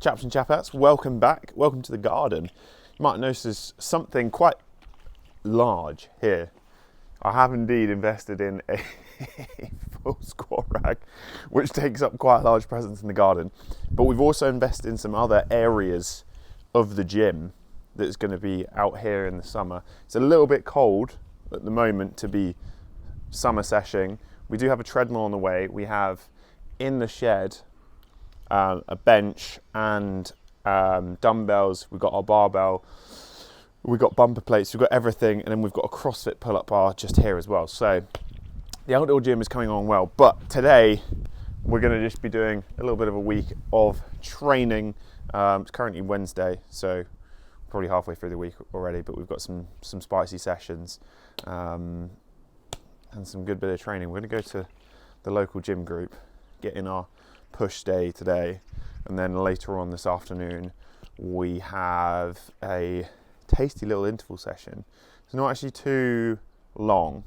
Chaps and chapettes, welcome back. Welcome to the garden. You might notice there's something quite large here. I have indeed invested in a full squat rack, which takes up quite a large presence in the garden. But we've also invested in some other areas of the gym that's going to be out here in the summer. It's a little bit cold at the moment to be summer seshing. We do have a treadmill on the way. We have in the shed a bench and dumbbells. We've got our barbell, we've got bumper plates, we've got everything, and then we've got a CrossFit pull-up bar just here as well. So the outdoor gym is coming on well, but today we're going to just be doing a little bit of a week of training. It's currently Wednesday, so probably halfway through the week already, but we've got some spicy sessions and some good bit of training. We're going to go to the local gym group, get in our push day today, and then later on this afternoon we have a tasty little interval session. It's not actually too long,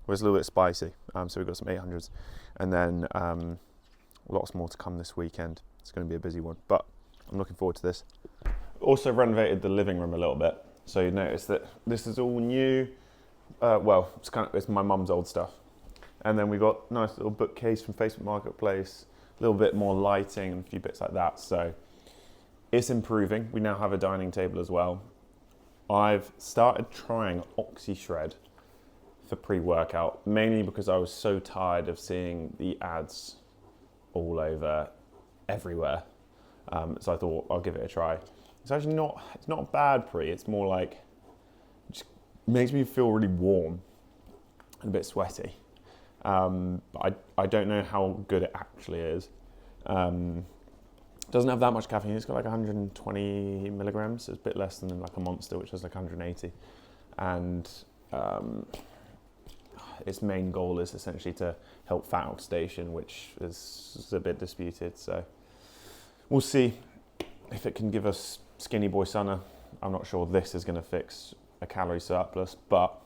but it's a little bit spicy, so we've got some 800s, and then lots more to come this weekend. It's going to be a busy one, but I'm looking forward to this. Also renovated the living room a little bit, so you notice that this is all new. It's my mum's old stuff, and then we got a nice little bookcase from Facebook Marketplace, a little bit more lighting and a few bits like that. So it's improving. We now have a dining table as well. I've started trying OxyShred for pre-workout, mainly because I was so tired of seeing the ads all over everywhere. So I thought I'll give it a try. It's actually not a bad pre. It's more like, it just makes me feel really warm and a bit sweaty. I don't know how good it actually is. Doesn't have that much caffeine. It's got like 120 milligrams. So it's a bit less than like a Monster, which has like 180. And its main goal is essentially to help fat oxidation, which is a bit disputed. So we'll see if it can give us skinny boy summer. I'm not sure this is going to fix a calorie surplus, but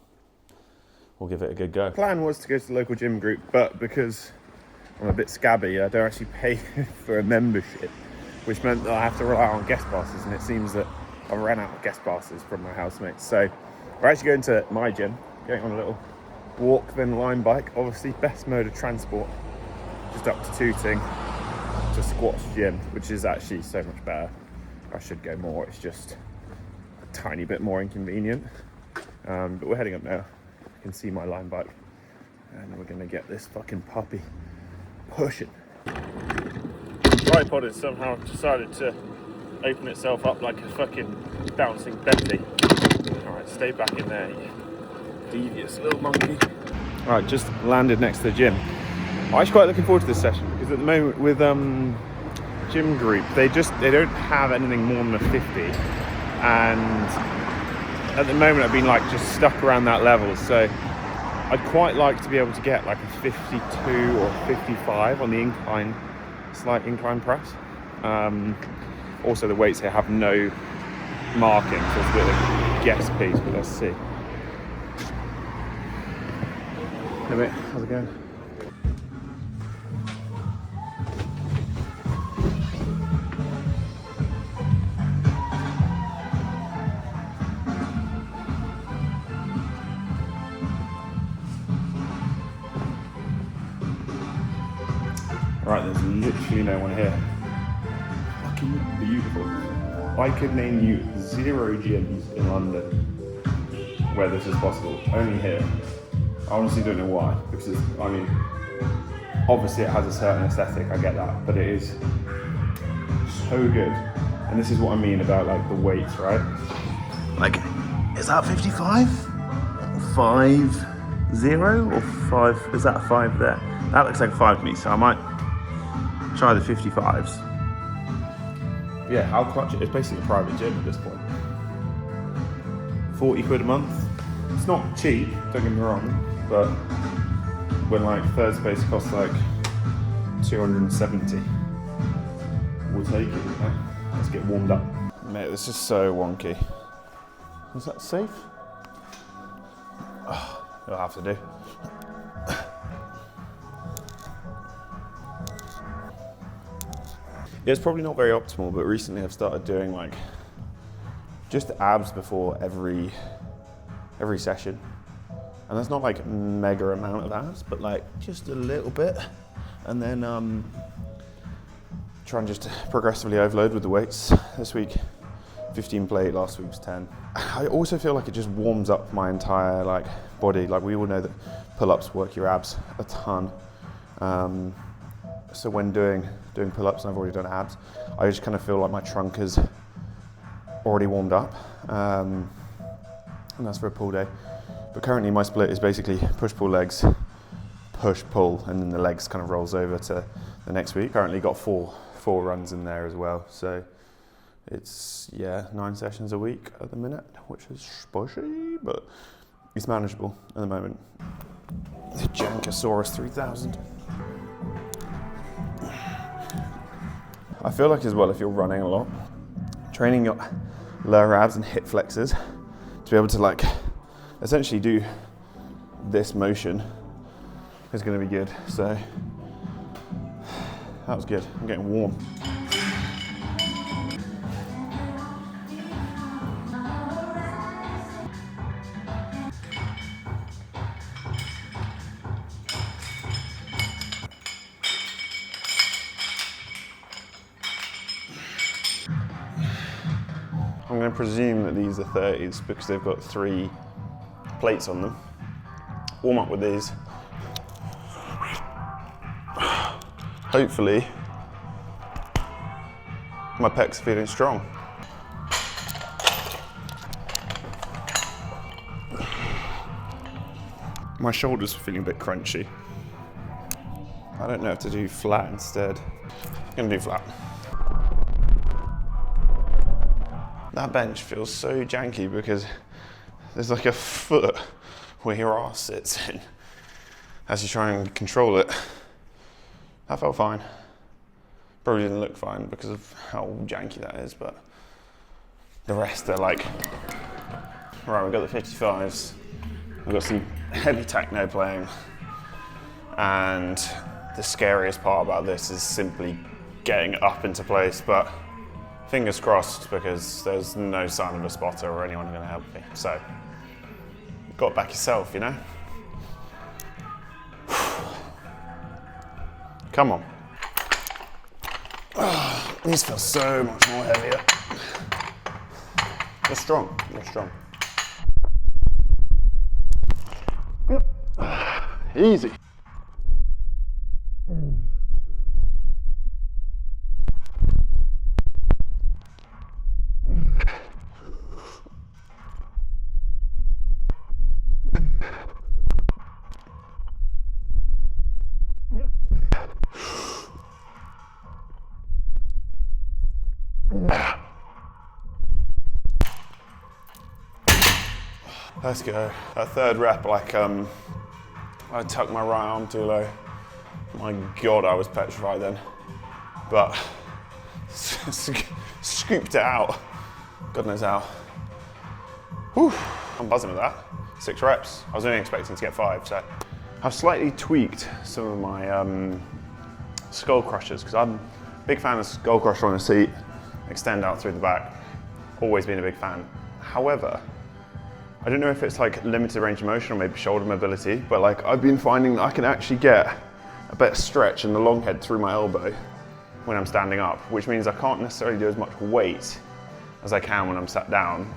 we'll give it a good go. The plan was to go to the local gym group, but because I'm a bit scabby, I don't actually pay for a membership, which meant that I have to rely on guest passes, and it seems that I've ran out of guest passes from my housemates. So we're actually going to my gym, going on a little walk, then line bike. Obviously, best mode of transport, just up to Tooting to Squats Gym, which is actually so much better. I should go more, it's just a tiny bit more inconvenient. But we're heading up now. You can see my line bike, and we're gonna get this fucking puppy pushing. Tripod has somehow decided to open itself up like a fucking bouncing Betty. Alright, stay back in there, you devious little monkey. Alright, just landed next to the gym. I'm actually quite looking forward to this session, because at the moment with gym group, they don't have anything more than a 50, and at the moment I've been like just stuck around that level, so I'd quite like to be able to get like a 52 or 55 on the incline, slight incline press. Also the weights here have no marking, so it's a bit of a guess piece, but let's see. Hey mate, how's it going? Right, there's literally no one here. Fucking beautiful. I could name you 0 gyms in London where this is possible. Only here. I honestly don't know why, because obviously it has a certain aesthetic, I get that, but it is so good. And this is what I mean about like the weights, right? Like, is that 55? 5-0 or 5? Is that a 5 there? That looks like a 5 to me, so I might try the 55s. Yeah, I'll clutch it. It's basically a private gym at this point. 40 quid a month. It's not cheap, don't get me wrong, but when like third space costs like 270, we'll take it. Let's get warmed up. Mate, this is so wonky. Is that safe? Oh, it'll have to do. Yeah, it's probably not very optimal, but recently I've started doing like just abs before every session. And that's not like mega amount of abs, but like just a little bit. And then try and just progressively overload with the weights. This week, 15 plate, last week was 10. I also feel like it just warms up my entire like body. Like we all know that pull-ups work your abs a ton. So when doing pull-ups, and I've already done abs, I just kind of feel like my trunk is already warmed up. And that's for a pull day. But currently my split is basically push-pull legs, push-pull, and then the legs kind of rolls over to the next week. Currently got four runs in there as well. So it's, 9 sessions a week at the minute, which is sposhy, but it's manageable at the moment. The Jankosaurus 3000. I feel like as well, if you're running a lot, training your lower abs and hip flexors to be able to like essentially do this motion is going to be good. So that was good. I'm getting warm. I'm going to presume that these are 30s because they've got 3 plates on them. Warm up with these. Hopefully, my pecs are feeling strong. My shoulders are feeling a bit crunchy. I don't know if to do flat instead. I'm going to do flat. That bench feels so janky because there's like a foot where your arse sits in as you try and control it. That felt fine. Probably didn't look fine because of how janky that is, but the rest are like, right, we've got the 55s, we've got some heavy techno playing, and the scariest part about this is simply getting up into place, but fingers crossed because there's no sign of a spotter or anyone going to help me. So, got to back yourself, you know? Come on. Oh, these feel so much more heavier. You're strong, you're strong. Easy. Let's go. That third rep, like I tucked my right arm too low. My God, I was petrified then. But scooped it out. God knows how. Whew, I'm buzzing with that. 6 reps. I was only expecting to get 5, so. I've slightly tweaked some of my skull crushers because I'm a big fan of skull crusher on the seat, extend out through the back. Always been a big fan. However, I don't know if it's like limited range of motion or maybe shoulder mobility, but like I've been finding that I can actually get a better stretch in the long head through my elbow when I'm standing up, which means I can't necessarily do as much weight as I can when I'm sat down,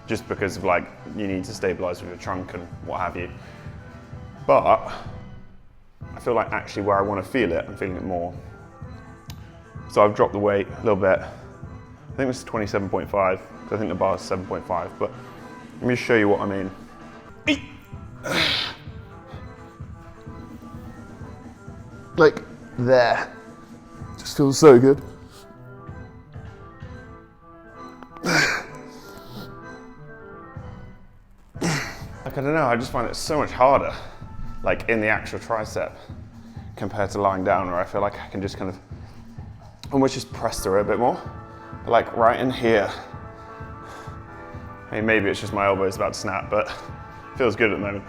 just because of like, you need to stabilize with your trunk and what have you. But I feel like actually where I want to feel it, I'm feeling it more. So I've dropped the weight a little bit. I think this is 27.5, I think the bar is 7.5, but let me show you what I mean. Like there. Just feels so good. Like, I don't know, I just find it so much harder, like in the actual tricep, compared to lying down, where I feel like I can just kind of almost just press through it a bit more. But like right in here, I mean, maybe it's just my elbow is about to snap, but it feels good at the moment.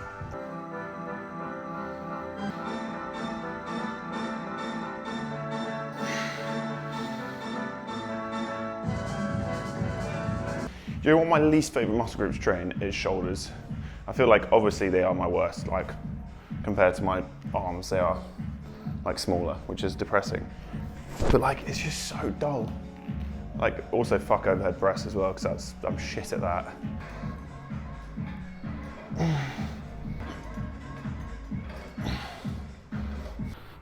you know what my least favourite muscle group to train is? Shoulders. I feel like obviously they are my worst, like compared to my arms they are like smaller, which is depressing. But like it's just so dull. Like also fuck overhead press as well, because I'm shit at that.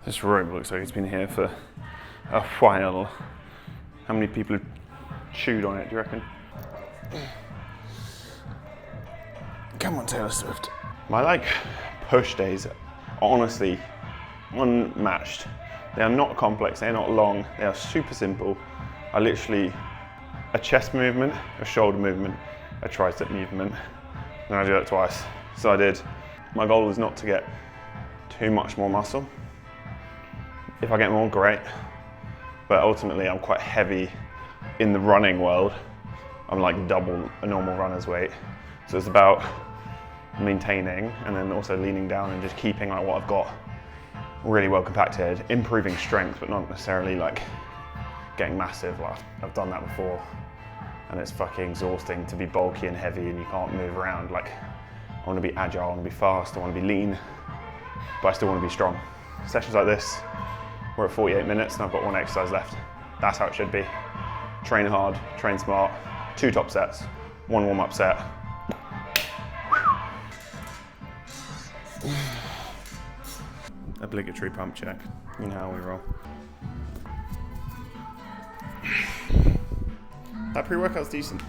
This room looks like it's been here for a while. How many people have chewed on it, do you reckon? Come on, Taylor Swift. My like push days are honestly unmatched. They are not complex, they are not long, they are super simple. I literally, a chest movement, a shoulder movement, a tricep movement, and I do that twice. So I did. My goal is not to get too much more muscle. If I get more, great. But ultimately I'm quite heavy in the running world. I'm like double a normal runner's weight. So it's about maintaining and then also leaning down and just keeping like what I've got really well compacted, improving strength, but not necessarily like getting massive. Like I've done that before and it's fucking exhausting to be bulky and heavy and you can't move around. Like I want to be agile, I want to be fast, I want to be lean, but I still want to be strong. Sessions like this, we're at 48 minutes and I've got one exercise left. That's how it should be. Train hard, train smart, 2 top sets, 1 warm-up set. Obligatory pump check. You know how we roll. That pre-workout's decent.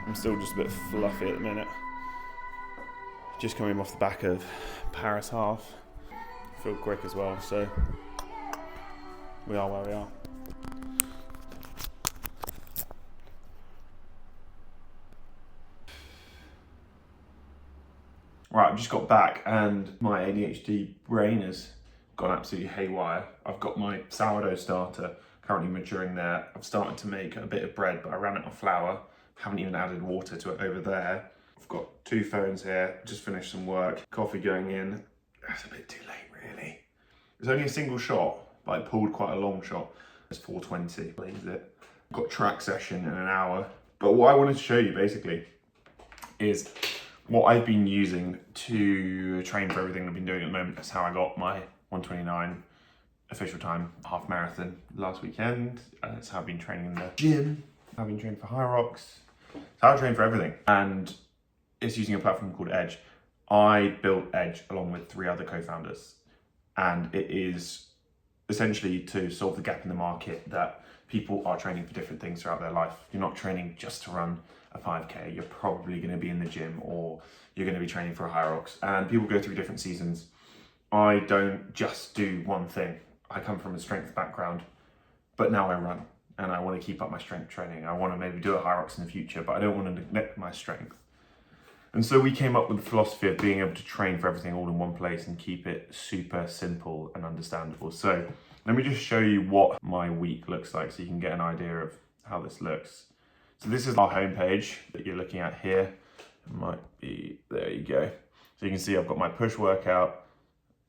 I'm still just a bit fluffy at the minute. Just coming off the back of Paris half. Feel quick as well, so we are where we are. Right, I've just got back and my ADHD brain has gone absolutely haywire. I've got my sourdough starter currently maturing there. I've started to make a bit of bread, but I ran out of flour. Haven't even added water to it over there. I've got 2 phones here, just finished some work. Coffee going in. That's a bit too late, really. It's only a single shot, but I pulled quite a long shot. It's 4:20, leaves it. Got track session in an hour. But what I wanted to show you basically is what I've been using to train for everything I've been doing at the moment. That's how I got my 1:29 official time half marathon last weekend. That's how I've been training in the gym. I've been training for Hyrox. It's how I train for everything. And it's using a platform called Edge. I built Edge along with 3 other co-founders. And it is essentially to solve the gap in the market that people are training for different things throughout their life. You're not training just to run a 5K. You're probably going to be in the gym or you're going to be training for a Hyrox. And people go through different seasons. I don't just do one thing. I come from a strength background, but now I run and I want to keep up my strength training. I want to maybe do a Hyrox in the future, but I don't want to neglect my strength. And so we came up with the philosophy of being able to train for everything all in one place and keep it super simple and understandable. So let me just show you what my week looks like so you can get an idea of how this looks. So this is our homepage that you're looking at here. It might be, there you go. So you can see I've got my push workout,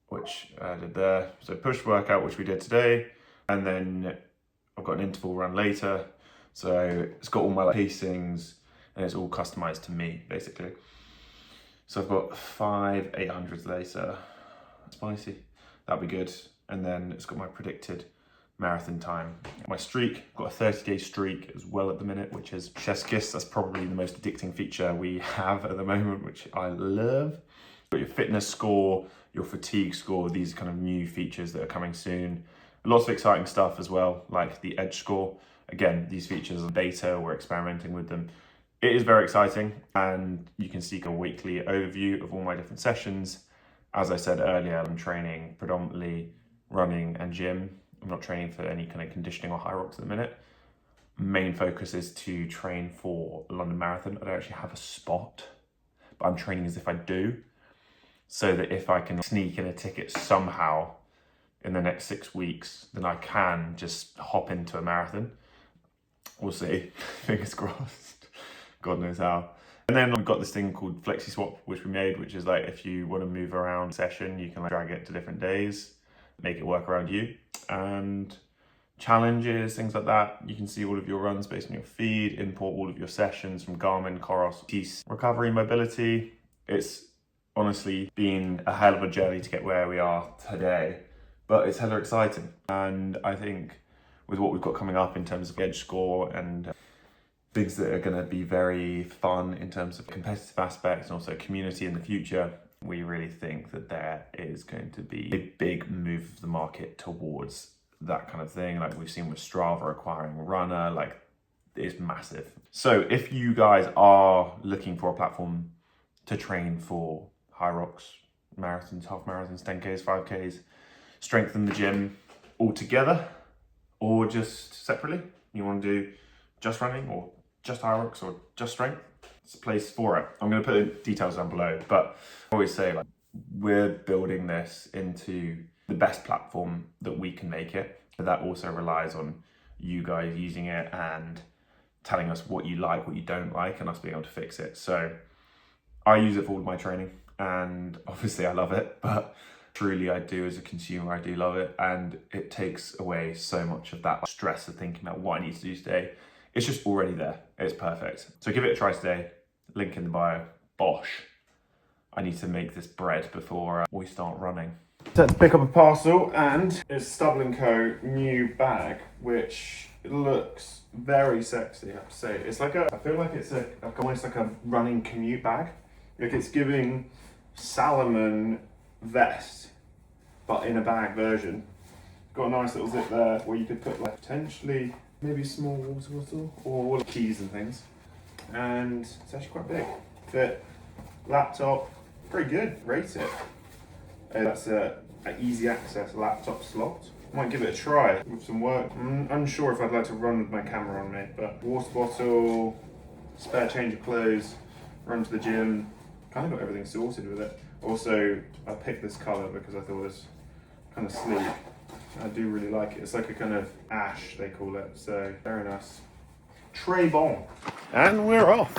which I did there. So push workout, which we did today. And then I've got an interval run later. So it's got all my pacings and it's all customized to me, basically. So I've got 5 800s later. Spicy, that'll be good. And then it's got my predicted marathon time. My streak, I've got a 30-day streak as well at the minute, which is chef's kiss. That's probably the most addicting feature we have at the moment, which I love. Got your fitness score, your fatigue score, these are kind of new features that are coming soon. Lots of exciting stuff as well, like the Edge score. Again, these features are beta, we're experimenting with them. It is very exciting, and you can see a weekly overview of all my different sessions. As I said earlier, I'm training predominantly running and gym. I'm not training for any kind of conditioning or Hyrox at the minute. Main focus is to train for London Marathon. I don't actually have a spot, but I'm training as if I do, so that if I can sneak in a ticket somehow in the next 6 weeks, then I can just hop into a marathon. We'll see, fingers crossed, God knows how. And then I've got this thing called Flexi Swap, which we made, which is like if you want to move around session, you can like drag it to different days, make it work around you, and challenges, things like that. You can see all of your runs based on your feed, import all of your sessions from Garmin, Coros, Tees. Recovery, mobility. It's honestly been a hell of a journey to get where we are today, but it's hella exciting. And I think with what we've got coming up in terms of edge score and things that are going to be very fun in terms of competitive aspects and also community in the future, we really think that there is going to be a big move of the market towards that kind of thing. Like we've seen with Strava acquiring Runner, like it's massive. So if you guys are looking for a platform to train for Hyrox, marathons, half marathons, 10Ks, 5Ks, strengthen the gym all together or just separately, you want to do just running or just Hyrox or just strength, it's a place for it. I'm going to put the details down below, but I always say like we're building this into the best platform that we can make it, but that also relies on you guys using it and telling us what you like, what you don't like, and us being able to fix it. So I use it for all of my training and obviously I love it, but truly I do as a consumer, I do love it, and it takes away so much of that stress of thinking about what I need to do today. It's just already there. It's perfect. So give it a try today. Link in the bio. Bosh. I need to make this bread before we start running. Set to pick up a parcel, and it's Stubble & Co. new bag, which looks very sexy, I have to say. It's like I feel like it's almost like a running commute bag. Like it's giving Salomon vest, but in a bag version. Got a nice little zip there where you could put like potentially maybe a small water bottle or keys and things. And it's actually quite big. Fit, laptop, pretty good, rate it. That's an easy access laptop slot. Might give it a try with some work. I'm unsure if I'd like to run with my camera on me, but water bottle, spare change of clothes, run to the gym, kind of got everything sorted with it. Also, I picked this colour because I thought it was kind of sleek. I do really like it. It's like a kind of ash, they call it, so very nice. Très bon. And we're off.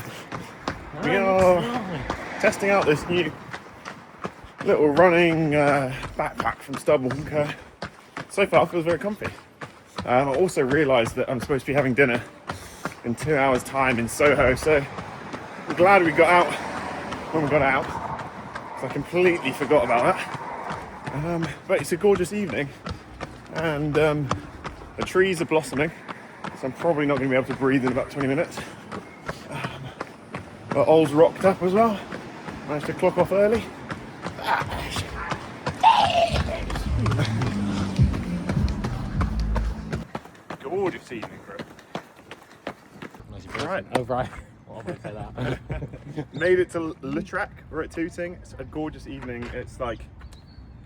We are testing out this new little running backpack from Stubble & Co. So far, it feels very comfy. I also realised that I'm supposed to be having dinner in 2 hours' time in Soho, so I'm glad we got out when we got out. So I completely forgot about that. But it's a gorgeous evening, and the trees are blossoming, so I'm probably not going to be able to breathe in about 20 minutes. But Ol's rocked up as well. Managed to clock off early. Gorgeous evening, bro. Right. Oh, right. Well, I won't say that. Made it to Le Trec. We're at Tooting. It's a gorgeous evening. It's like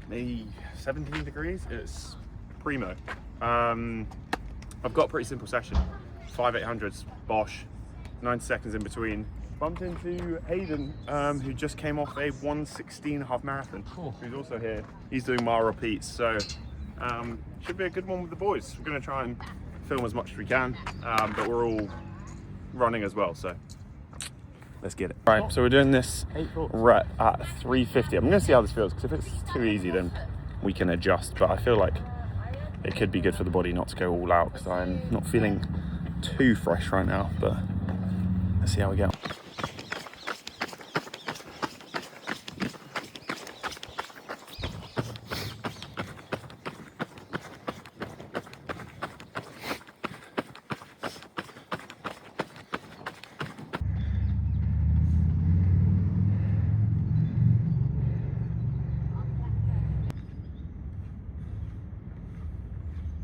maybe 17 degrees. It's primo. I've got a pretty simple session. 5 800s, Bosch. 90 seconds in between. Bumped into Hayden, who just came off a 1:16 half marathon. Cool. Who's also here. He's doing mile repeats, so should be a good one with the boys. We're going to try and film as much as we can, but we're all running as well, so let's get it. Right, so we're doing this rep at 350. I'm going to see how this feels, because if it's too easy, then we can adjust, but I feel like it could be good for the body not to go all out, because I'm not feeling too fresh right now, but let's see how we go.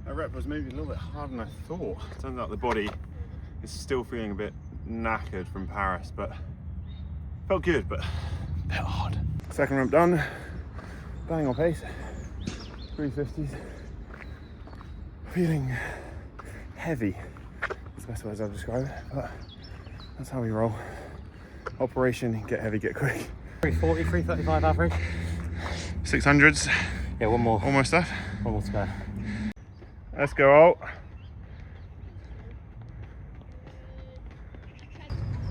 That rep was maybe a little bit harder than I thought. Turns out the body is still feeling a bit knackered from Paris, but felt good, but a bit hard. Second rep done. Bang on pace. 350s. Feeling heavy. That's the best words I've described it, but that's how we roll. Operation, get heavy, get quick. 340, 335 average. 600s. Yeah, one more. Almost there. One more to go. Let's go out.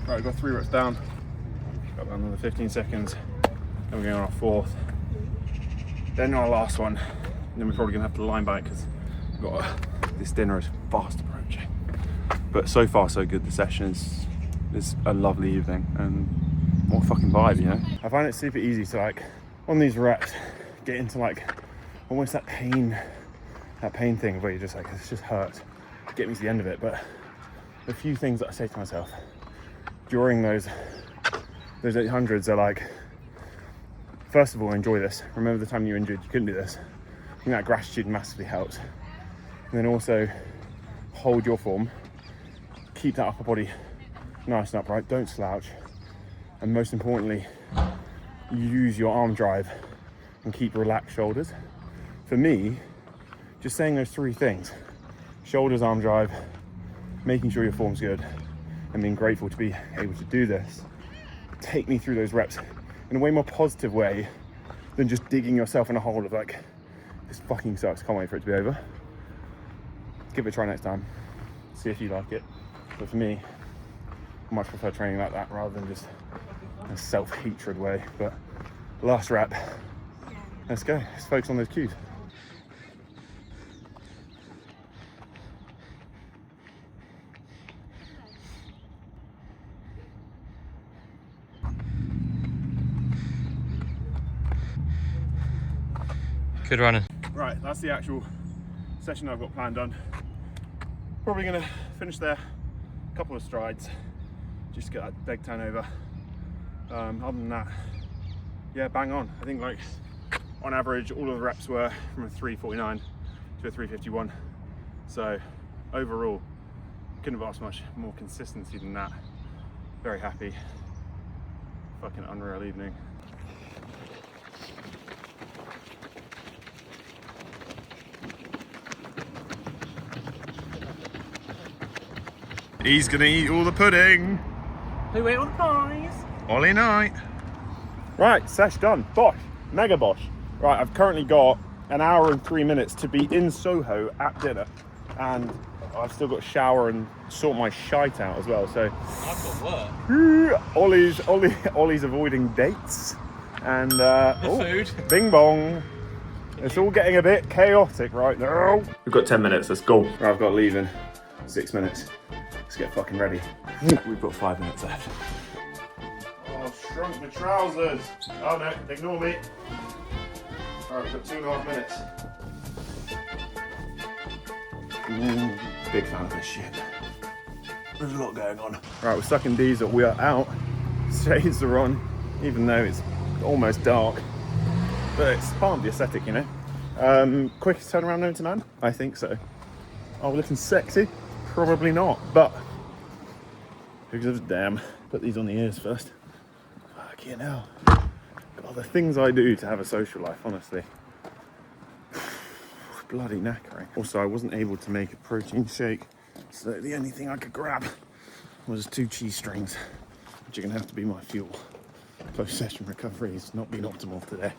Right, we've got 3 reps down. Got another 15 seconds. Then we're going on our 4th. Then our last one. And then we're probably going to have to line bike because we've got a this dinner is fast approaching. But so far so good. The session is a lovely evening, and what a fucking vibe, you know? I find it super easy to like, on these reps, get into like almost that pain thing where you're just like, this just hurts. Get me to the end of it. But the few things that I say to myself during those 800s are like, first of all, enjoy this. Remember the time you injured, you couldn't do this. I think that gratitude massively helps. And then also hold your form, keep that upper body nice and upright, don't slouch. And most importantly, use your arm drive and keep relaxed shoulders. For me, just saying those 3 things, shoulders, arm drive, making sure your form's good, and being grateful to be able to do this, take me through those reps in a way more positive way than just digging yourself in a hole of like, this fucking sucks, can't wait for it to be over. Give it a try next time, see if you like it. But for me, I much prefer training like that rather than just a self-hatred way. But last rep, let's go, let's focus on those cues. Good running. Right, that's the actual session I've got planned on. Probably gonna finish there, a couple of strides, just to get that leg turnover. Other than that, yeah, bang on. I think like on average, all of the reps were from a 349 to a 351. So overall, couldn't have asked much more consistency than that. Very happy. Fucking unreal evening. He's gonna eat all the pudding. Who ate all the pies? Ollie Knight. Right, sesh done. Bosh, mega bosh. Right, I've currently got an hour and 3 minutes to be in Soho at dinner, and I've still got to shower and sort my shite out as well. So I've got work. Ollie's avoiding dates, and Food. Bing bong. It's all getting a bit chaotic right now. We've got 10 minutes. Let's go. Right, I've got to leave in 6 minutes. Let's get fucking ready. We've got 5 minutes left. Oh, I've shrunk my trousers. Oh no, ignore me. Alright, we've got 2.5 minutes. Big fan of this shit. There's a lot going on. Right, we're stuck in diesel. We are out. Shades are on, even though it's almost dark. But it's part of the aesthetic, you know. Quickest turnaround known to man? I think so. Oh, looking sexy? Probably not, but who gives a damn? Put these on the ears first. Fucking hell. God, the things I do to have a social life, honestly. Bloody knackering. Also, I wasn't able to make a protein shake, so the only thing I could grab was 2 cheese strings, which are gonna have to be my fuel. Post-session recovery has not been optimal today.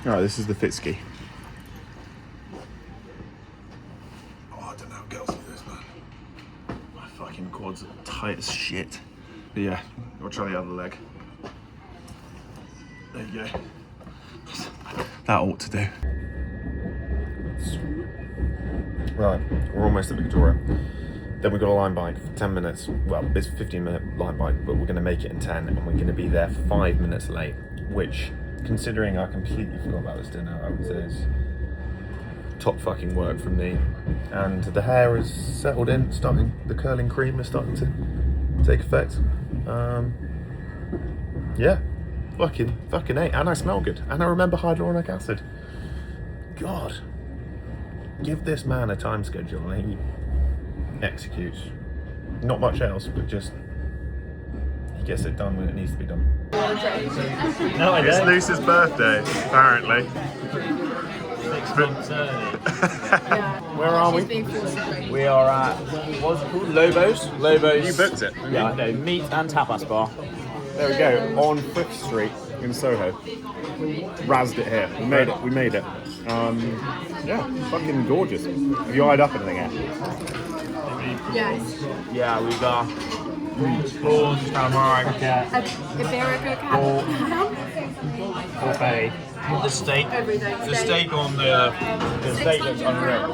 Alright, this is the Fitski. I don't know how girls do this, man. My fucking quads are tight as shit. But yeah, I'll try the other leg. There you go. That ought to do. Right, we're almost at Victoria. Then we've got a line bike for 10 minutes. Well, it's a 15-minute line bike, but we're going to make it in 10, and we're going to be there 5 minutes late, which, considering I completely forgot about this dinner, I would say is top fucking work from me. And the hair is settled in, the curling cream is starting to take effect. Yeah, fucking A. And I smell good. And I remember hyaluronic acid. God, give this man a time schedule and he executes. Not much else, but just he gets it done when it needs to be done. No, I It's don't. Luce's birthday, apparently. 6 months early. Where are we? We are at, what's it called? Lobos? Lobos. You booked it. Yeah, no, meat and tapas bar. There we go, on 5th Street in Soho. Razzed it here. We made it. Yeah, fucking gorgeous. Have you eyed up anything yet? Yes. Yeah, we got prawns, calamari, Iberica cat. buffet, The steak. Everyday The steak on the steak looks unreal.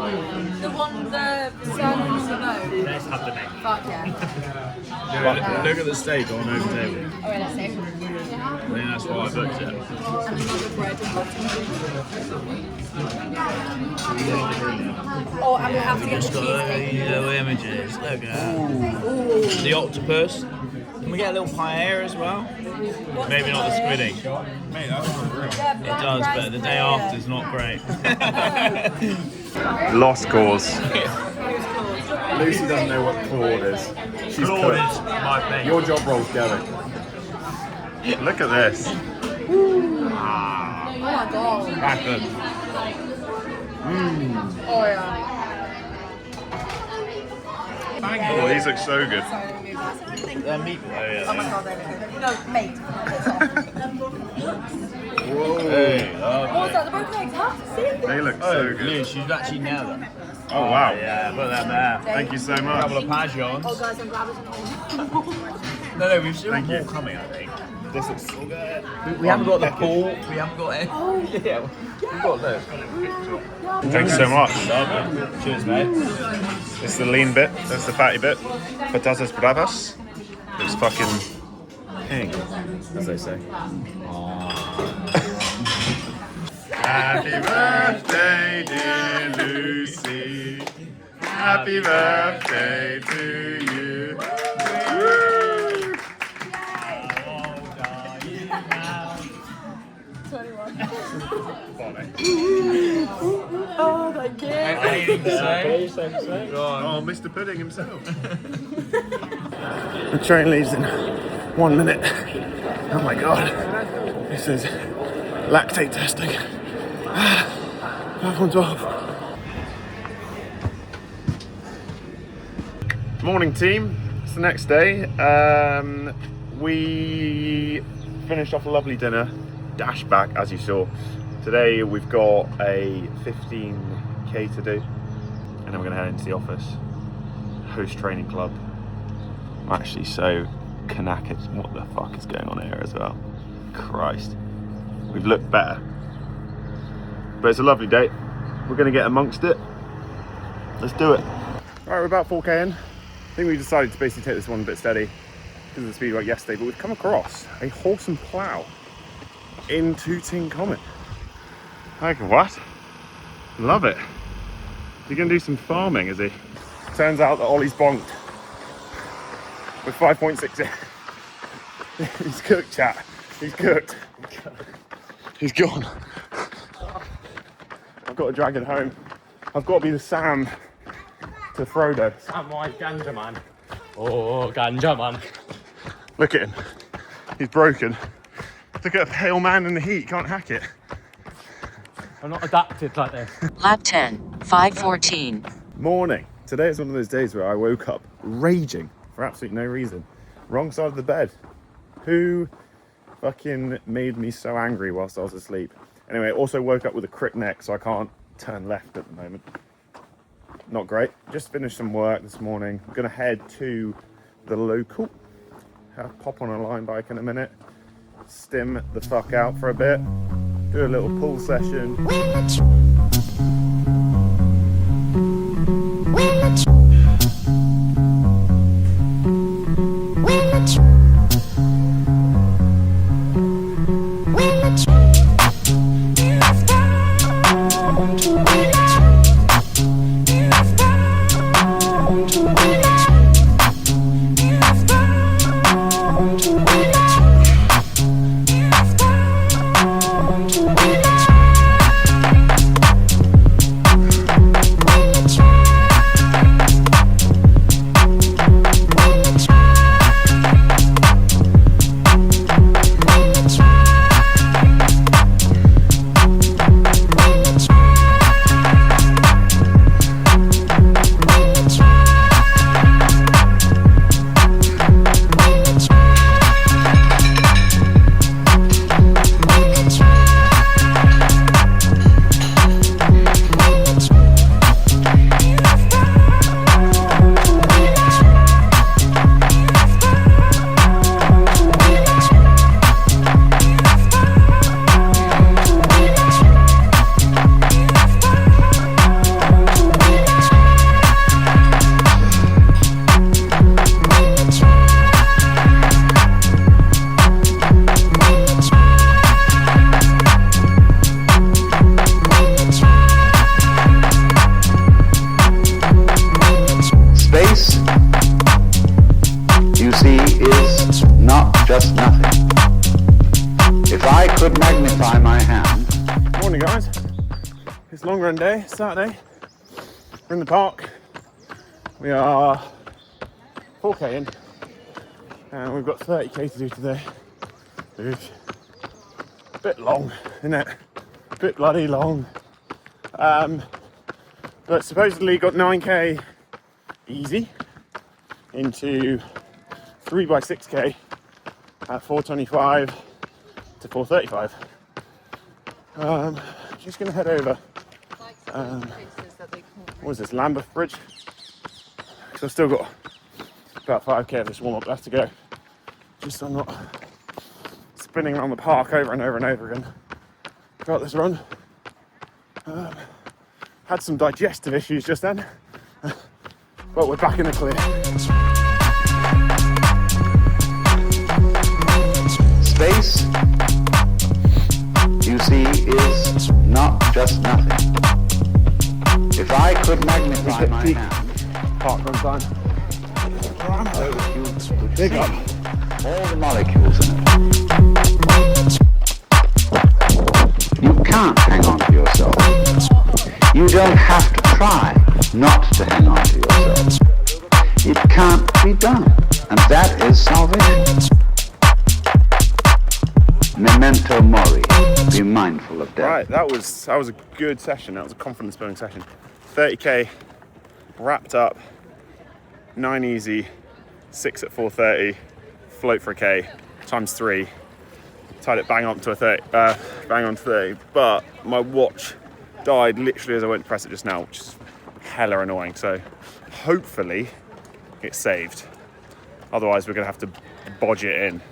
The one, the sirloin on the bone. Let's have the name. Fuck yeah. Look at the steak on over table. Alright, let's see. I think that's why I booked it. And another bread and butter. Oh, and we have to get the cheesecake. Little images. Look at that. The octopus. Can we get a little paella as well? Maybe not the squidding. Mate, that's unreal. It does, but the day after is not great. Lost cause. Lucy doesn't know what Claude is. She's Claude cooked. is my thing. Your job role's going. Look at this. Oh my god. That's good. Oh yeah. Oh, these look so good. They're meat. Oh yeah. Oh my god, they're good. No, mate. Hey, What's that? The broken eggs, huh? See? They look oh, so good. Liz, she's actually nailed it. Oh wow. Yeah, put them there. Thank you so A couple much. of Pagions. Oh guys, I'm grabbing some No, we've still Thank more you. coming, I think. This looks so good. We haven't got the pool. We haven't got it. Yeah, we've got those. Thanks so much. Cheers, mate. This is the lean bit. That's the fatty bit. Patatas bravas. Looks fucking pink, as they say. Happy birthday, dear Lucy. Happy birthday to you. Woo! 21. Funny. Oh, thank you. Anything to say? Go on. Oh, Mr. Pudding himself. The train leaves in 1 minute. Oh my god. This is lactate testing. 5 on 12. Morning team. It's the next day. We finished off a lovely dinner. Dash back as you saw. Today we've got a 15k to do. And then we're going to head into the office. Host training club. I'm actually so knackered. What the fuck is going on here as well? Christ. We've looked better. But it's a lovely day. We're going to get amongst it. Let's do it. Alright, we're about 4k in. I think we decided to basically take this one a bit steady because of the speed we got yesterday, but we've come across a horse and plough in Tooting Common. Like, what? Love it. You're going to do some farming, is he? Turns out that Ollie's bonked with 5.6 in. He's cooked, chat. He's cooked. He's gone. I've got to drag it home. I've got to be the Sam to Frodo. Samwise Ganja man. Oh, Ganja man. Look at him. He's broken. Look at a pale man in the heat. Can't hack it. I'm not adapted like this. Lap 10, 5:14. Morning. Today is one of those days where I woke up raging for absolutely no reason. Wrong side of the bed. Who fucking made me so angry whilst I was asleep? Anyway, I also woke up with a crick neck, so I can't turn left at the moment. Not great. Just finished some work this morning. I'm gonna head to the local. Pop on a line bike in a minute. Stim the fuck out for a bit. Do a little pull session. not just nothing. If I could magnify my hand. Morning guys, it's long run day, Saturday. We're in the park. We are 4k in and we've got 30k to do today. It's a bit long, isn't it? A bit bloody long. But supposedly got 9k easy into 3x6k at 4:25 to 4:35. Just gonna head over. What is this, Lambeth Bridge? So I've still got about 5k of this warm up left to go. Just so I'm not spinning around the park over and over and over again throughout this run. Had some digestive issues just then, but we're back in the clear. Space, you see, is not just nothing. If I could magnify my hand, Park run time. so you would Big see up. all the molecules in it. You can't hang on to yourself. You don't have to try not to hang on to yourself. It can't be done, and that is salvation. Memento mori, be mindful of death. Right, that was a good session. That was a confidence building session. 30k wrapped up, 9 easy, 6 at 4:30, float for a k, times 3. Tied it bang on to 30. But my watch died literally as I went to press it just now, which is hella annoying. So hopefully it's saved. Otherwise we're gonna have to bodge it in.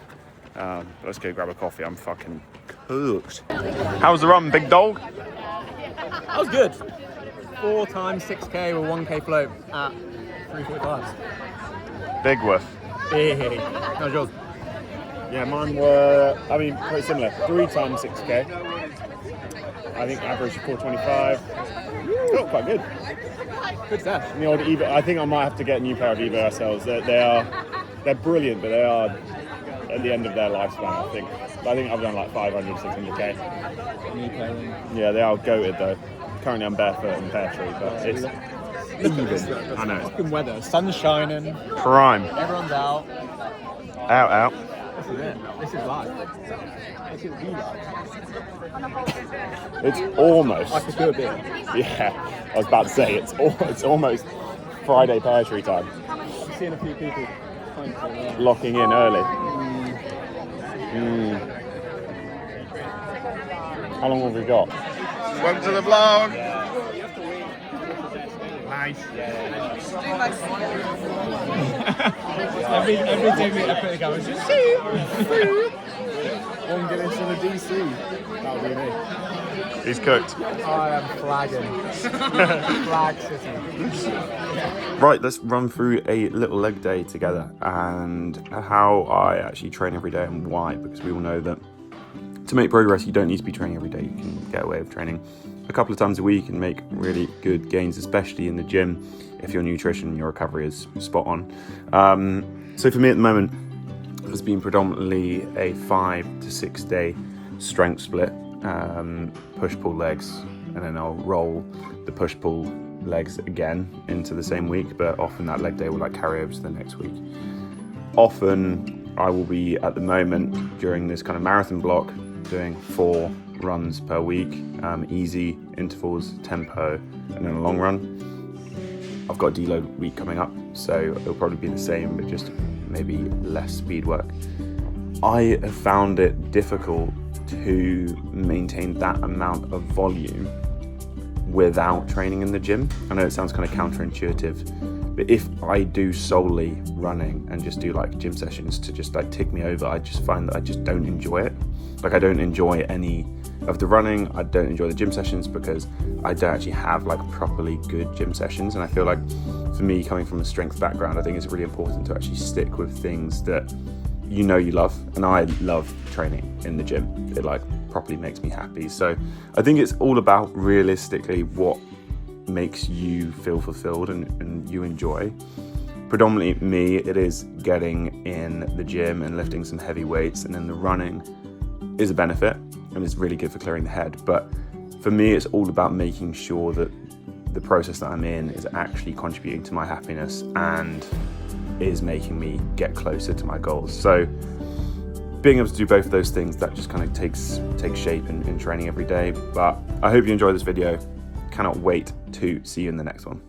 Let's go grab a coffee. I'm fucking cooked. How was the run, big dog? That was good. 4 times 6k with 1k float at 3:45. Big worth. Hey, how's yours? Yeah, mine were, pretty similar. 3 times 6k. I think average 4:25. Felt quite good. Good stuff. And the old Evo, I think I might have to get a new pair of Evo SLs. They're brilliant, but they are at the end of their lifespan, I think. I think I've done like 500, 600k. Yeah, they are goated though. Currently I'm barefoot in Pear Tree, but it's even. I know. Fucking weather. Sun's shining. Prime. Everyone's out. Out. This is it. This is life. This is the life. It's almost. I could do a bit. Yeah, I was about to say it's almost Friday Pear Tree time. I'm seeing a few people trying to Locking in early. How long have we got? Welcome to the vlog. Nice. every day we put the camera, just One Guinness and a DC. That would be me. He's cooked. I am flagging. Flag city. Right, let's run through a little leg day together and how I actually train every day and why, because we all know that to make progress you don't need to be training every day. You can get away with training a couple of times a week and make really good gains, especially in the gym if your nutrition and your recovery is spot on. So for me at the moment, it's been predominantly a 5 to 6 day strength split, push-pull legs, and then I'll roll the push-pull legs again into the same week, but often that leg day will carry over to the next week. Often I will be, at the moment, during this kind of marathon block, doing 4 runs per week, easy intervals, tempo, and then a long run. I've got a deload week coming up, so it'll probably be the same, but just maybe less speed work. I have found it difficult to maintain that amount of volume without training in the gym. I know it sounds kind of counterintuitive, but if I do solely running and just do gym sessions to just tick me over, I just find that I just don't enjoy it. I don't enjoy any of the running, I don't enjoy the gym sessions because I don't actually have properly good gym sessions. And I feel like for me, coming from a strength background, I think it's really important to actually stick with things that you love. And I love training in the gym. It properly makes me happy. So I think it's all about realistically what makes you feel fulfilled and you enjoy. predominantly me, it is getting in the gym and lifting some heavy weights, and then the running is a benefit and is really good for clearing the head. But for me, it's all about making sure that the process that I'm in is actually contributing to my happiness and is making me get closer to my goals. So being able to do both of those things, that just kind of takes shape in training every day. But I hope you enjoy this video. Cannot wait to see you in the next one.